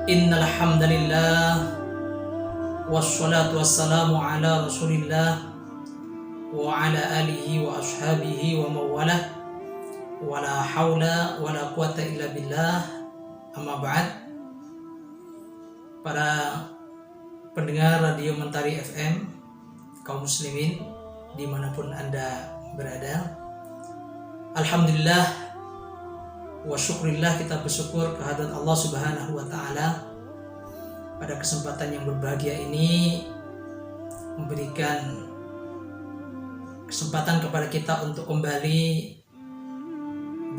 Innal hamdalillah wassalatu wassalamu ala Rasulillah wa ala alihi wa ashabihi wa mawalah wala haula wala quwata illa billah. Amma ba'd. Para pendengar Radio Mentari FM, kaum muslimin dimanapun Anda berada, alhamdulillah wa syukrillah, kita bersyukur kehadirat Allah Subhanahu wa ta'ala pada kesempatan yang berbahagia ini memberikan kesempatan kepada kita untuk kembali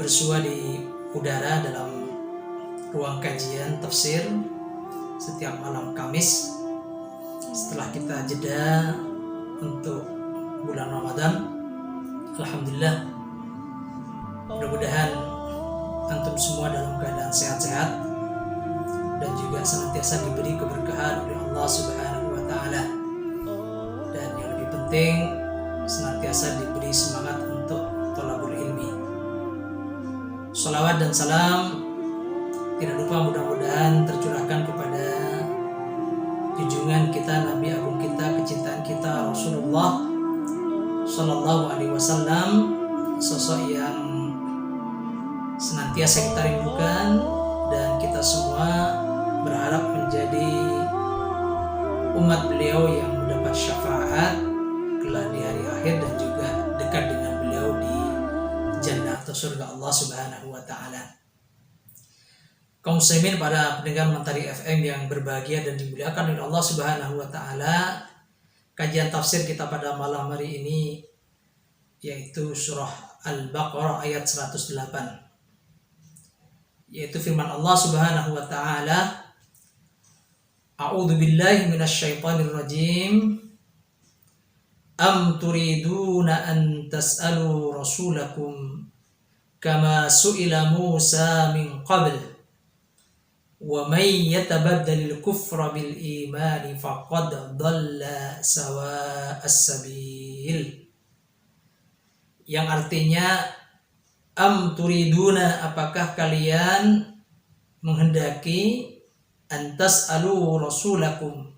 bersua di udara dalam ruang kajian tafsir setiap malam Kamis setelah kita jeda untuk bulan Ramadan. Alhamdulillah, mudah-mudahan antum semua dalam keadaan sehat-sehat dan juga senantiasa diberi keberkahan oleh Allah Subhanahu wa ta'ala, dan yang lebih penting senantiasa diberi semangat untuk thalabul ilmi. Shalawat dan salam tidak lupa mudah-mudahan tercurahkan kepada junjungan kita, Nabi agung kita, kecintaan kita, Rasulullah Sallallahu Alaihi Wasallam, sosok yang senantiasa kita rindukan dan kita semua berharap menjadi umat beliau yang mendapat syafaat kelak di hari akhir dan juga dekat dengan beliau di jannah atau surga Allah Subhanahu wa ta'ala. Kaum muslimin, para pendengar Mentari FM yang berbahagia dan dimuliakan oleh Allah Subhanahu wa ta'ala, kajian tafsir kita pada malam hari ini yaitu surah Al-Baqarah ayat 108, yaitu firman Allah Subhanahu wa ta'ala, A'udzu billahi minasyaitonir rajim. Am turiduna an tas'alu rasulakum kama su'ila Musa min qabl wa may yatabaddalil kufra bil imani faqad dhalla sawa'as sabil. Yang artinya, am turiduna, apakah kalian menghendaki, antas alu rasulakum,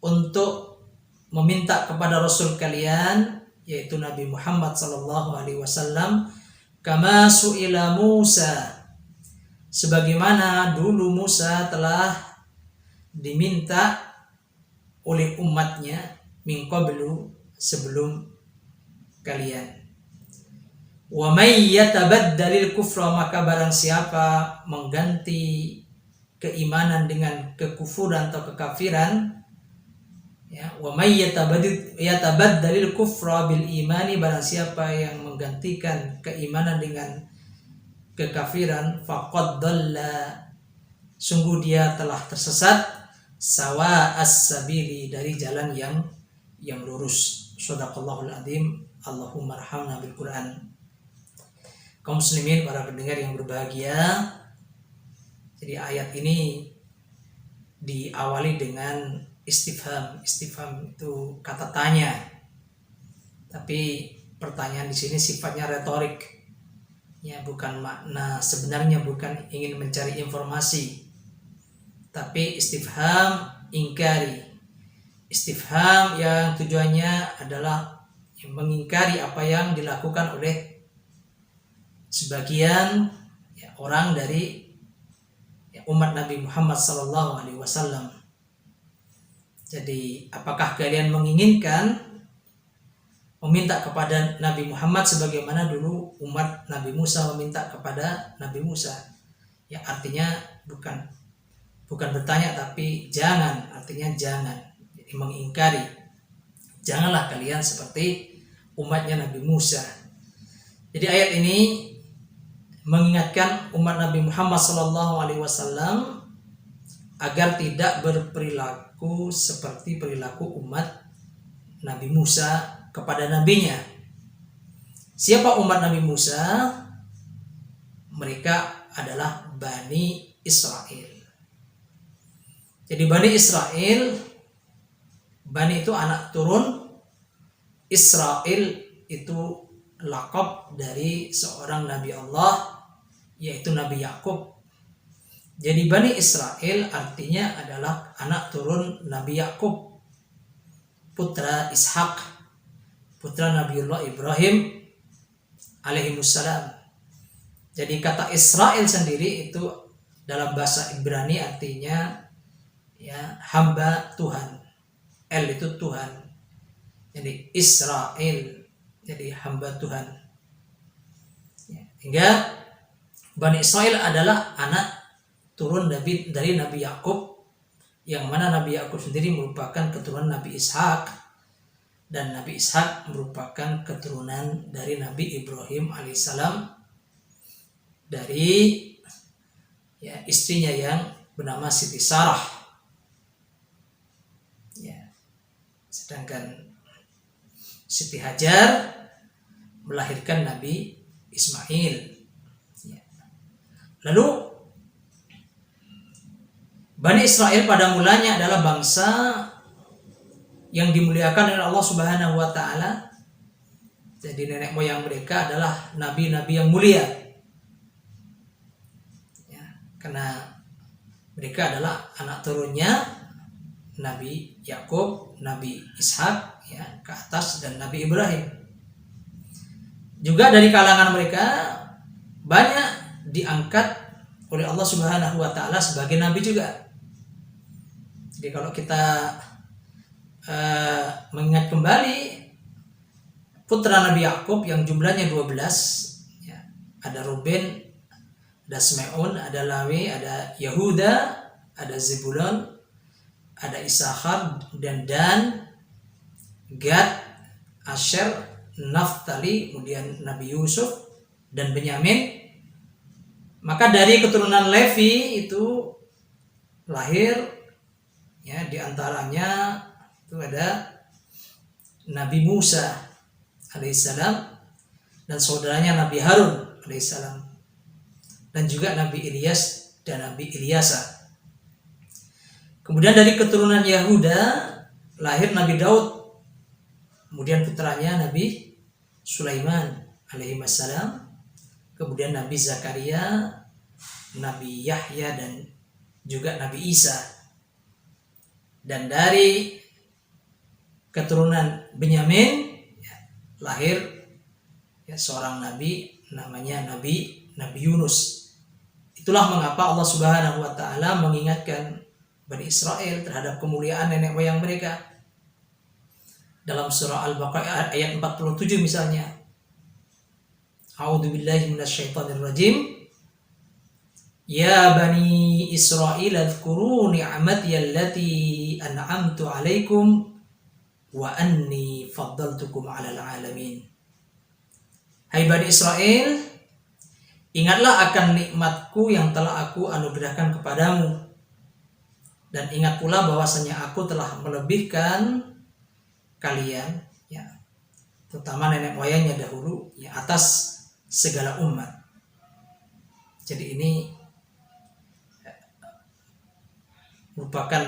untuk meminta kepada rasul kalian yaitu Nabi Muhammad sallallahu alaihi wasallam, kama su'ila Musa, sebagaimana dulu Musa telah diminta oleh umatnya, min qablu, sebelum kalian. Wa may yatabaddalil kufra, maka barang siapa mengganti keimanan dengan kekufuran atau kekafiran, ya, wa may yatabaddalil kufra bil imani, barang siapa yang menggantikan keimanan dengan kekafiran, faqad dhalla, sungguh dia telah tersesat, sawa'as sabili, dari jalan yang lurus. Shadaqallahul adzim. Allahumma arhamna bil Quran. Kaum muslimin, para pendengar yang berbahagia, jadi ayat ini diawali dengan istifham. Istifham itu kata tanya, tapi pertanyaan di sini sifatnya retorik, ya, bukan makna sebenarnya, bukan ingin mencari informasi, tapi istifham ingkari, istifham yang tujuannya adalah mengingkari apa yang dilakukan oleh sebagian, ya, orang dari, ya, umat Nabi Muhammad sallallahu alaihi wasallam. Jadi, apakah kalian menginginkan meminta kepada Nabi Muhammad sebagaimana dulu umat Nabi Musa meminta kepada Nabi Musa? Ya, artinya bukan bertanya, tapi jangan, artinya jangan. Jadi mengingkari, janganlah kalian seperti umatnya Nabi Musa. Jadi ayat ini mengingatkan umat Nabi Muhammad SAW agar tidak berperilaku seperti perilaku umat Nabi Musa kepada nabinya. Siapa umat Nabi Musa? Mereka adalah Bani Israel. Jadi Bani Israel, Bani itu anak turun, Israel itu laqab dari seorang Nabi Allah, yaitu Nabi Yakub. Jadi Bani Israel artinya adalah anak turun Nabi Yakub, putra Ishak, putra Nabiullah Ibrahim alaihimussalam. Jadi kata Israel sendiri itu dalam bahasa Ibrani artinya ya hamba Tuhan. El itu Tuhan. Jadi Israel jadi hamba Tuhan. Ya, hingga Bani Israel adalah anak turun dari Nabi Yakub, yang mana Nabi Yakub sendiri merupakan keturunan Nabi Ishak, dan Nabi Ishak merupakan keturunan dari Nabi Ibrahim alaihissalam dari ya istrinya yang bernama Siti Sarah. Ya. Sedangkan Siti Hajar melahirkan Nabi Ismail. Ya. Lalu Bani Israel pada mulanya adalah bangsa yang dimuliakan oleh Allah Subhanahu wa taala. Jadi nenek moyang mereka adalah nabi-nabi yang mulia. Ya, karena mereka adalah anak turunnya Nabi Yakub, Nabi Ishak ya, ke atas, dan Nabi Ibrahim. Juga dari kalangan mereka banyak diangkat oleh Allah Subhanahu wa taala sebagai nabi juga. Jadi kalau kita mengingat kembali putra Nabi Yakub yang jumlahnya 12 ya, ada Ruben, ada Simeon, ada Lawi, ada Yehuda, ada Zebulon, ada Isakhar, dan Dan, Gad, Asher, Naftali, kemudian Nabi Yusuf dan Benyamin. Maka dari keturunan Levi itu lahir ya, diantaranya itu ada Nabi Musa alaihissalam dan saudaranya Nabi Harun alaihissalam, dan juga Nabi Ilyas dan Nabi Ilyasa. Kemudian dari keturunan Yahuda lahir Nabi Daud, kemudian putranya Nabi Sulaiman alaihissalam, kemudian Nabi Zakaria, Nabi Yahya, dan juga Nabi Isa. Dan dari keturunan Benyamin ya, lahir ya, seorang nabi namanya Nabi Yunus. Itulah mengapa Allah Subhanahu wa taala mengingatkan Bani Israel terhadap kemuliaan nenek moyang mereka. Dalam surah Al-Baqarah ayat 47 misalnya, A'udzubillahi minasyaitonirrajim. Ya Bani Israil adhkuru ni'mati allati an'amtu 'alaikum wa anni faddaltukum 'alal 'alamin. Hai Bani Israel, ingatlah akan nikmatku yang telah aku anugerahkan kepadamu, dan ingat pula bahwasanya aku telah melebihkan kalian ya, terutama nenek moyangnya dahulu ya, atas segala umat. Jadi ini merupakan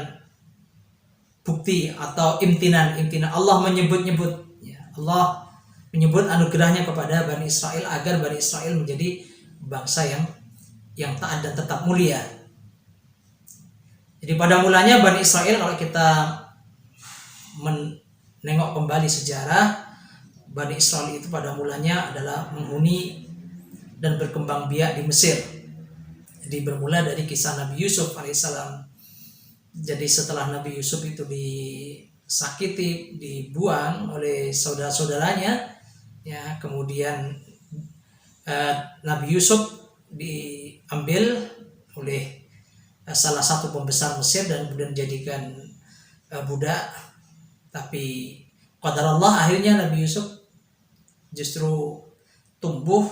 bukti atau imtinan Allah menyebut-nyebut ya, Allah menyebut anugerahnya kepada Bani Israel agar Bani Israel menjadi bangsa yang taat dan tetap mulia. Jadi pada mulanya Bani Israel, kalau kita menengok kembali sejarah, Bani Israel itu pada mulanya adalah menghuni dan berkembang biak di Mesir. Jadi bermula dari kisah Nabi Yusuf alaihissalam. Jadi setelah Nabi Yusuf itu disakiti, dibuang oleh saudara-saudaranya, ya, kemudian Nabi Yusuf diambil oleh salah satu pembesar Mesir dan kemudian dijadikan budak. Tapi qadarullah, akhirnya Nabi Yusuf justru tumbuh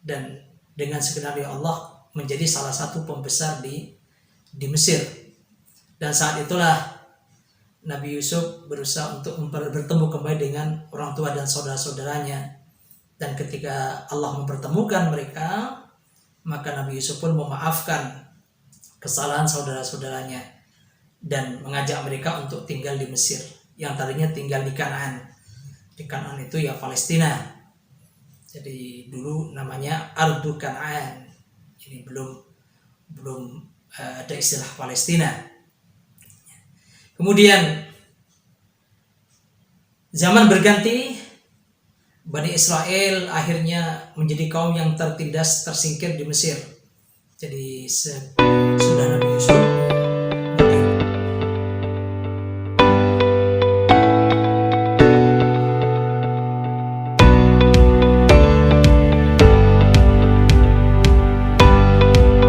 dan dengan segenap Allah menjadi salah satu pembesar di Mesir. Dan saat itulah Nabi Yusuf berusaha untuk bertemu kembali dengan orang tua dan saudara-saudaranya. Dan ketika Allah mempertemukan mereka, maka Nabi Yusuf pun memaafkan kesalahan saudara-saudaranya dan mengajak mereka untuk tinggal di Mesir, yang tadinya tinggal di Kanaan. Di Kanaan itu ya Palestina. Jadi dulu namanya Ardu Kanaan. Ini belum belum ada istilah Palestina. Kemudian zaman berganti, Bani Israel akhirnya menjadi kaum yang tertindas, tersingkir di Mesir. Jadi sudah Nabi Yusuf